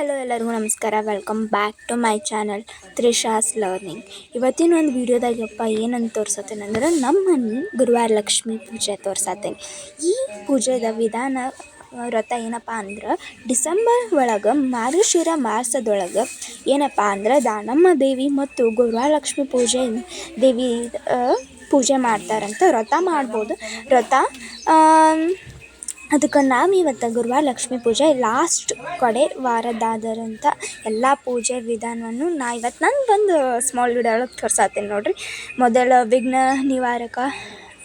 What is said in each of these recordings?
Hello ಎಲ್ಲರಿಗೂ ನಮಸ್ಕಾರ. Welcome back to my channel Trisha's learning. ಇವತ್ತಿನ ಒಂದು ವಿಡಿಯೋದಾಗಪ್ಪ ಏನಂತ ತೋರ್ಸತ್ತೇನೆಂದ್ರೆ ನಮ್ಮ ಮನೆ ಗುರುವಾರ ಲಕ್ಷ್ಮೀ ಪೂಜೆ ತೋರ್ಸತ್ತೇನೆ. ಈ ಪೂಜೆದ ವಿಧಾನ ವ್ರತ ಏನಪ್ಪ ಅಂದ್ರೆ ಡಿಸೆಂಬರ್ ಒಳಗೆ ಮಾರ್ಗಶಿರ ಮಾಸದೊಳಗೆ ಏನಪ್ಪ ಅಂದ್ರೆ ದಾನಮ್ಮ ದೇವಿ ಮತ್ತು ಗುರುವಾರ ಲಕ್ಷ್ಮೀ ದೇವಿ ಪೂಜೆ ಮಾಡ್ತಾರಂತ. ವ್ರತ ಮಾಡ್ಬೋದು. ವ್ರತ ಅದಕ್ಕೆ ನಾವು ಇವತ್ತು ಗುರುವಾರ ಲಕ್ಷ್ಮೀ ಪೂಜೆ ಲಾಸ್ಟ್ ಕಡೆ ವಾರದಾದರಂತ ಎಲ್ಲ ಪೂಜೆ ವಿಧಾನವನ್ನು ಇವತ್ತು ನಾನು ಒಂದು ಸ್ಮಾಲ್ ವಿಡಿಯೋ ಒಳಗೆ ತೋರ್ಸತ್ತೇನೆ ನೋಡಿರಿ. ಮೊದಲ ವಿಘ್ನ ನಿವಾರಕ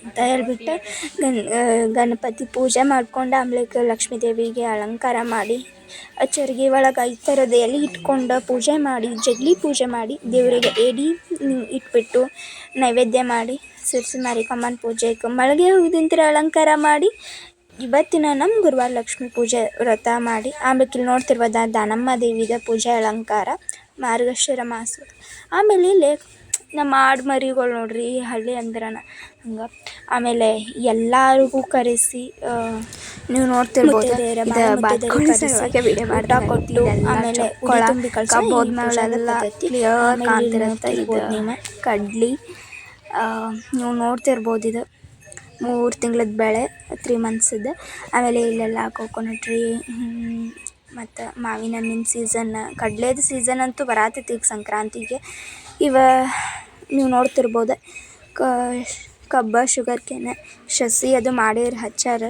ಅಂತ ಹೇಳ್ಬಿಟ್ಟು ಗಣಪತಿ ಪೂಜೆ ಮಾಡ್ಕೊಂಡು ಆಮೇಲೆ ಲಕ್ಷ್ಮೀ ದೇವಿಗೆ ಅಲಂಕಾರ ಮಾಡಿ ಚರ್ಗಿ ಒಳಗೆ 5 ಥರದ ಎಲೆ ಇಟ್ಕೊಂಡು ಪೂಜೆ ಮಾಡಿ ಜಗಲಿ ಪೂಜೆ ಮಾಡಿ ದೇವರಿಗೆ ಎಡೆ ಇಟ್ಬಿಟ್ಟು ನೈವೇದ್ಯ ಮಾಡಿ ಸಿರ್ಸಿ ಮಾರಿಕಮ್ಮನ ಪೂಜೆಗೆ ಮಲ್ಲಿಗೆ ಹೂವಿನ ಅಲಂಕಾರ ಮಾಡಿ ಇವತ್ತಿನ ನಮ್ಮ ಗುರುವಾರ ಲಕ್ಷ್ಮೀ ಪೂಜೆ ವ್ರತ ಮಾಡಿ ಆಮೇಲೆ ಇಲ್ಲಿ ನೋಡ್ತಿರ್ಬೋದ ದಾನಮ್ಮ ದೇವಿದ ಪೂಜೆ ಅಲಂಕಾರ ಮಾರ್ಗಶಿರ ಮಾಸ. ಆಮೇಲೆ ಇಲ್ಲಿ ನಮ್ಮ ಆಡು ಮರಿಗಳು ನೋಡ್ರಿ ಹಳ್ಳಿ ಅಂದ್ರನ ಹಂಗೆ. ಆಮೇಲೆ ಎಲ್ಲರಿಗೂ ಕರೆಸಿ ನೀವು ನೋಡ್ತಿರ್ಬೋದು ಊಟ ಕೊಟ್ಟು ಆಮೇಲೆ ಕೊಳ ತುಂಬಿಕೊಳ್ಳೆಲ್ಲ ಕ್ಲಿಯರ್ ಕಾಣ್ತಿರುತ್ತೆ. ನೀವು ಕಡ್ಲಿ ನೀವು ನೋಡ್ತಿರ್ಬೋದು. ಇದು 3 ತಿಂಗಳದ ಬೆಳೆ 3 ಮಂತ್ಸದ್ದು. ಆಮೇಲೆ ಇಲ್ಲೆಲ್ಲ ಕೋಕೋನಟ್ ಟ್ರೀ ಮತ್ತು ಮಾವಿನ ಹಣ್ಣಿನ ಸೀಸನ್, ಕಡಲೆದು ಸೀಸನ್ ಅಂತೂ ಬರತೈತಿ ಈಗ ಸಂಕ್ರಾಂತಿಗೆ. ನೀವು ನೋಡ್ತಿರ್ಬೋದು ಕಬ್ಬ ಶುಗರ್ ಕೇನ್ ಸಸಿ ಅದು ಮಾಡಿ ಹಚ್ಚಾರ.